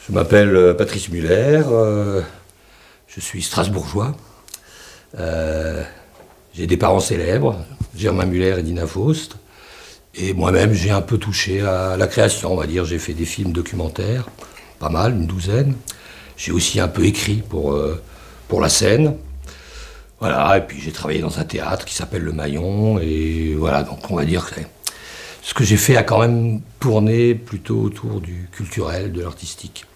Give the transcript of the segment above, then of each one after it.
Je m'appelle Patrice Muller, je suis strasbourgeois. J'ai des parents célèbres, Germain Muller et Dina Faust. Et moi-même, j'ai un peu touché à la création, on va dire. J'ai fait des films documentaires, pas mal, une douzaine. J'ai aussi un peu écrit pour la scène. Voilà, et puis j'ai travaillé dans un théâtre qui s'appelle Le Maillon. Et voilà, donc on va dire que ce que j'ai fait a quand même tourné plutôt autour du culturel, de l'artistique.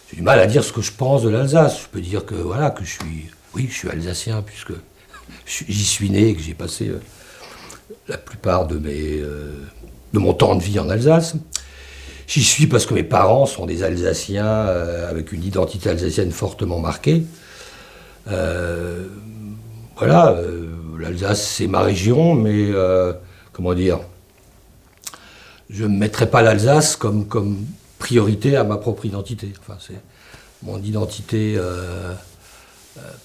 J'ai du mal à dire ce que je pense de l'Alsace. Je peux dire que voilà, que je suis alsacien puisque j'y suis né et que j'ai passé la plupart de mon temps de vie en Alsace. J'y suis parce que mes parents sont des Alsaciens avec une identité alsacienne fortement marquée. Voilà, l'Alsace c'est ma région, mais comment dire, je ne mettrai pas l'Alsace comme priorité à ma propre identité. Enfin, c'est mon identité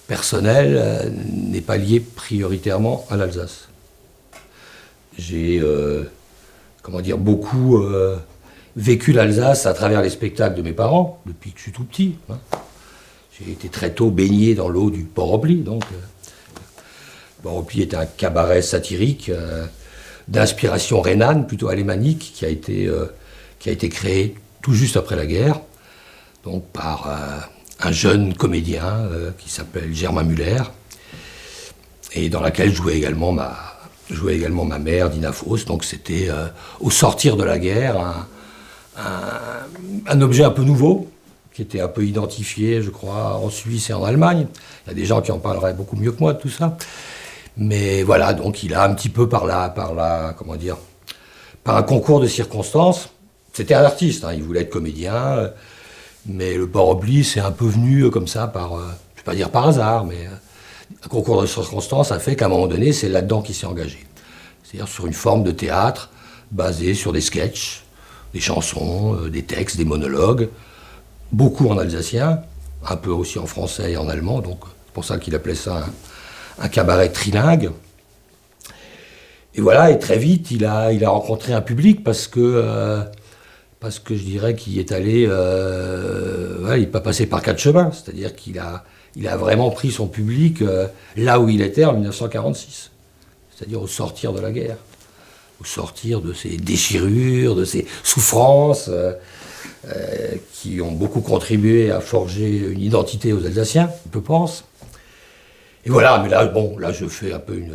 personnelle n'est pas liée prioritairement à l'Alsace. J'ai beaucoup vécu l'Alsace à travers les spectacles de mes parents depuis que je suis tout petit. Hein. J'ai été très tôt baigné dans l'eau du Port-Oply. Donc, Port-Oply est un cabaret satirique d'inspiration rhénane, plutôt alémanique, qui a été créé tout juste après la guerre, donc par un jeune comédien qui s'appelle Germain Muller, et dans laquelle jouait également ma mère, Dina Faust. Donc c'était au sortir de la guerre un objet un peu nouveau, qui était un peu identifié, je crois, en Suisse et en Allemagne. Il y a des gens qui en parleraient beaucoup mieux que moi de tout ça. Mais voilà, donc il a un petit peu par un concours de circonstances. C'était un artiste, hein, il voulait être comédien, mais le Port-Oply, c'est un peu venu comme ça, je ne vais pas dire par hasard, mais un concours de circonstances a fait qu'à un moment donné, c'est là-dedans qu'il s'est engagé. C'est-à-dire sur une forme de théâtre basée sur des sketchs, des chansons, des textes, des monologues, beaucoup en alsacien, un peu aussi en français et en allemand, donc c'est pour ça qu'il appelait ça un cabaret trilingue. Et voilà, et très vite, il a rencontré un public parce que je dirais qu'il est allé, il n'est pas passé par quatre chemins, c'est-à-dire qu'il a vraiment pris son public là où il était en 1946, c'est-à-dire au sortir de la guerre, au sortir de ses déchirures, de ses souffrances, qui ont beaucoup contribué à forger une identité aux Alsaciens, je pense. Et voilà, mais là je fais un peu une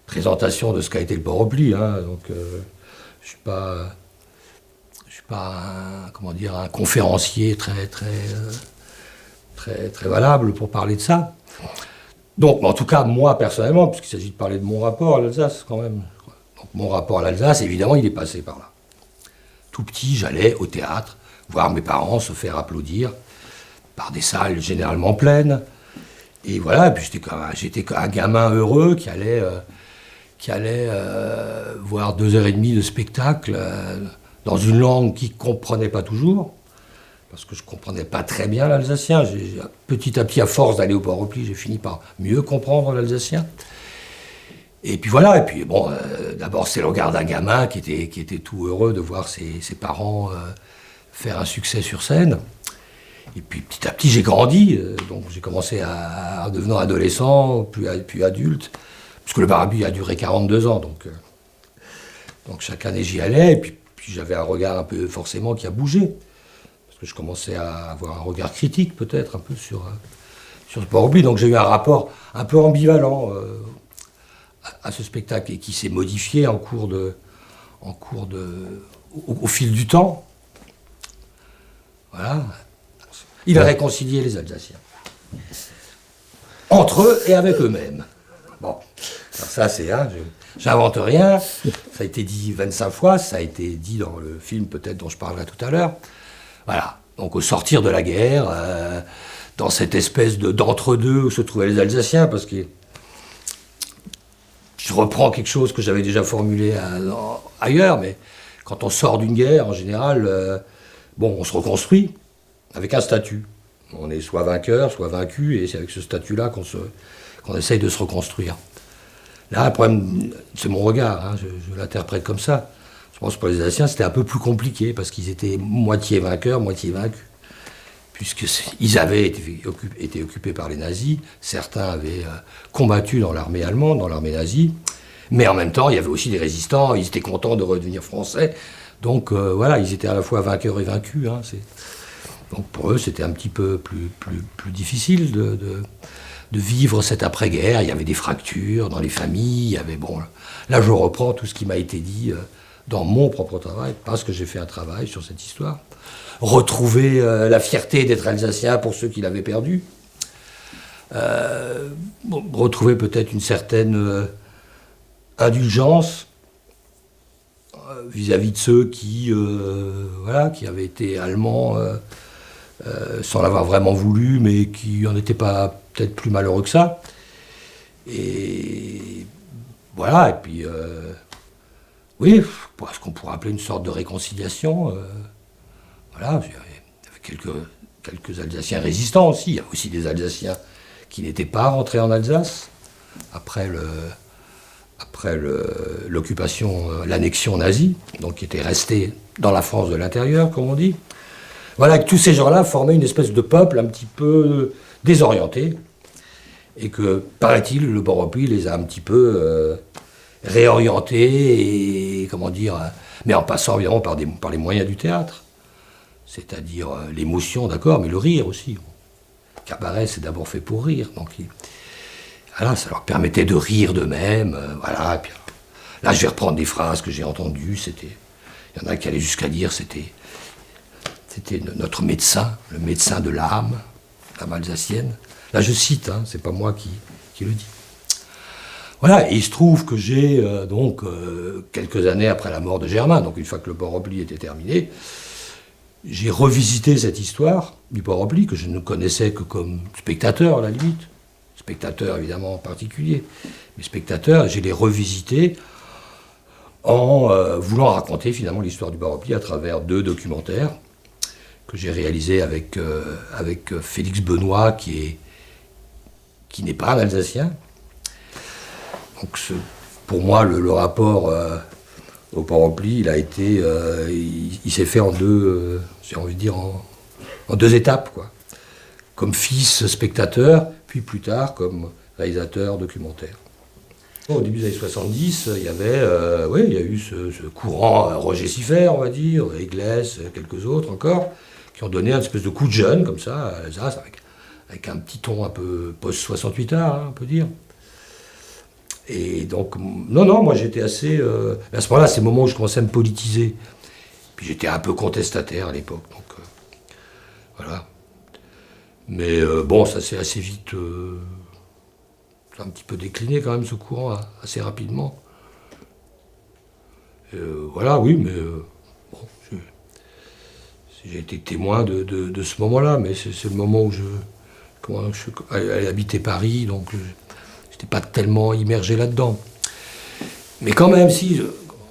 présentation de ce qu'a été le Port-Oply, hein, donc je suis pas un conférencier très valable pour parler de ça. Donc, en tout cas, moi, personnellement, puisqu'il s'agit de parler de mon rapport à l'Alsace, quand même. Donc, mon rapport à l'Alsace, évidemment, il est passé par là. Tout petit, j'allais au théâtre, voir mes parents se faire applaudir par des salles généralement pleines. Et voilà, et puis j'étais un gamin heureux qui allait voir 2h30 de spectacle dans une langue qu'il ne comprenait pas toujours, parce que je ne comprenais pas très bien l'alsacien. Petit à petit, à force d'aller au Port-Oply, j'ai fini par mieux comprendre l'alsacien. Et puis voilà, et puis bon, d'abord c'est le regard d'un gamin qui était tout heureux de voir ses parents faire un succès sur scène. Et puis petit à petit j'ai grandi, donc j'ai commencé en devenant adolescent, puis adulte, puisque le Barabie a duré 42 ans, donc chaque année j'y allais, et puis j'avais un regard un peu forcément qui a bougé, parce que je commençais à avoir un regard critique peut-être un peu sur le Port-Oply, donc j'ai eu un rapport un peu ambivalent à ce spectacle et qui s'est modifié au fil du temps. Voilà. Il a réconcilié les Alsaciens. Entre eux et avec eux-mêmes. Bon. Alors ça, j'invente rien. Ça a été dit 25 fois. Ça a été dit dans le film, peut-être, dont je parlerai tout à l'heure. Voilà. Donc, au sortir de la guerre, dans cette espèce d'entre-deux où se trouvaient les Alsaciens, parce que je reprends quelque chose que j'avais déjà formulé ailleurs, mais quand on sort d'une guerre, en général, on se reconstruit avec un statut. On est soit vainqueur, soit vaincu, et c'est avec ce statut-là qu'on essaye de se reconstruire. Là, le problème, c'est mon regard, hein, je l'interprète comme ça. Je pense que pour les Alsaciens, c'était un peu plus compliqué, parce qu'ils étaient moitié vainqueurs, moitié vaincus. Puisqu'ils avaient été occupés par les nazis, certains avaient combattu dans l'armée allemande, dans l'armée nazie, mais en même temps, il y avait aussi des résistants, ils étaient contents de redevenir français, donc voilà, ils étaient à la fois vainqueurs et vaincus. Hein, donc pour eux, c'était un petit peu plus difficile de vivre cette après-guerre. Il y avait des fractures dans les familles, il y avait, bon, là je reprends tout ce qui m'a été dit dans mon propre travail, parce que j'ai fait un travail sur cette histoire. Retrouver la fierté d'être alsacien pour ceux qui l'avaient perdu. Retrouver peut-être une certaine indulgence vis-à-vis de ceux qui avaient été allemands sans l'avoir vraiment voulu, mais qui n'en étaient pas peut-être plus malheureux que ça. Et voilà, et puis oui, ce qu'on pourrait appeler une sorte de réconciliation. Voilà, il y avait quelques Alsaciens résistants aussi. Il y avait aussi des Alsaciens qui n'étaient pas rentrés en Alsace après l'occupation, l'annexion nazie, donc qui étaient restés dans la France de l'intérieur, comme on dit. Voilà, que tous ces gens-là formaient une espèce de peuple un petit peu désorienté, et que, paraît-il, le Bon-Repli les a un petit peu réorientés, et comment dire, mais en passant évidemment par les moyens du théâtre. C'est-à-dire l'émotion, d'accord, mais le rire aussi. Le cabaret, c'est d'abord fait pour rire. Donc, voilà, ça leur permettait de rire d'eux-mêmes. Voilà. Et puis, là, je vais reprendre des phrases que j'ai entendues. Il y en a qui allaient jusqu'à dire c'était notre médecin, le médecin de l'âme alsacienne. Là, je cite, hein, c'est pas moi qui le dis. Voilà, et il se trouve que j'ai, quelques années après la mort de Germain, donc une fois que le Bon-Repli était terminé, j'ai revisité cette histoire du Bon-Repli, que je ne connaissais que comme spectateur, à la limite. Spectateur, évidemment, en particulier. Mais spectateur, j'ai les revisité en voulant raconter, finalement, l'histoire du Bon-Repli à travers 2 documentaires que j'ai réalisés avec Félix Benoît, qui n'est pas un Alsacien. Donc, pour moi, le rapport au Bon-Repli, il s'est fait en 2, j'ai envie de dire, en 2 étapes, quoi. Comme fils spectateur, puis plus tard comme réalisateur documentaire. Au début des années 70, il y a eu ce courant Roger Siffert, on va dire, Eglès, quelques autres encore, qui ont donné un espèce de coup de jeune, comme ça, à Alsace, avec un petit ton un peu post-68 art, hein, on peut dire. Et donc, non, moi j'étais assez... à ce moment-là, c'est le moment où je commençais à me politiser. Puis j'étais un peu contestataire à l'époque, donc voilà. Mais bon, ça s'est assez vite... un petit peu décliné quand même, ce courant, assez rapidement. Voilà, oui, mais bon, j'ai été témoin de ce moment-là, mais c'est le moment où elle habitait Paris, donc j'étais pas tellement immergé là-dedans. Mais quand même, si,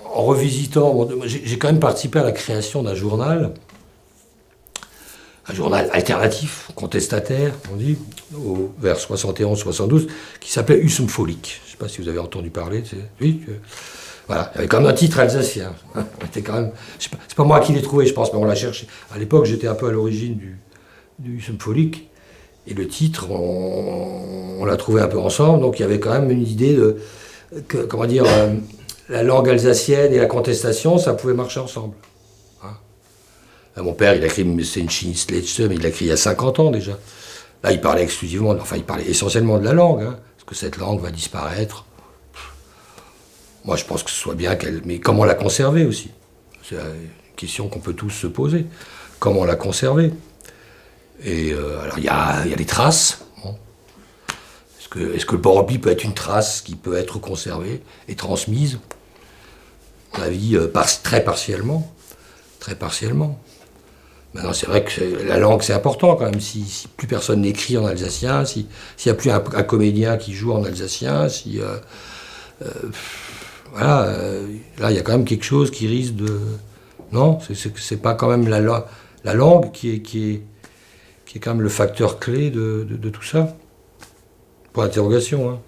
en revisitant, j'ai quand même participé à la création d'un journal alternatif, contestataire, on dit, vers 71-72, qui s'appelait Husum Folik. Je ne sais pas si vous avez entendu parler. Oui, voilà, il y avait quand même un titre alsacien. C'était quand même, c'est pas moi qui l'ai trouvé, je pense, mais on l'a cherché. À l'époque, j'étais un peu à l'origine du Husum Folik, et le titre, on l'a trouvé un peu ensemble, donc il y avait quand même une idée comment dire, la langue alsacienne et la contestation, ça pouvait marcher ensemble. Mon père, il a écrit Messenschinsletsche, mais il l'a écrit il y a 50 ans déjà. Là, il parlait il parlait essentiellement de la langue, hein, parce que cette langue va disparaître. Moi, je pense que ce soit bien mais comment la conserver aussi? C'est une question qu'on peut tous se poser. Comment la conserver? Et alors, il y a les traces. Bon. Est-ce que le Bon-Repli peut être une trace qui peut être conservée et transmise? À mon avis, très partiellement. Très partiellement. Maintenant, c'est vrai que la langue, c'est important quand même. Si plus personne n'écrit en alsacien, s'il n'y a plus un comédien qui joue en alsacien, voilà, là, il y a quand même quelque chose qui risque de... Non, c'est pas quand même la langue qui est quand même le facteur clé de tout ça. Pour l'interrogation, hein.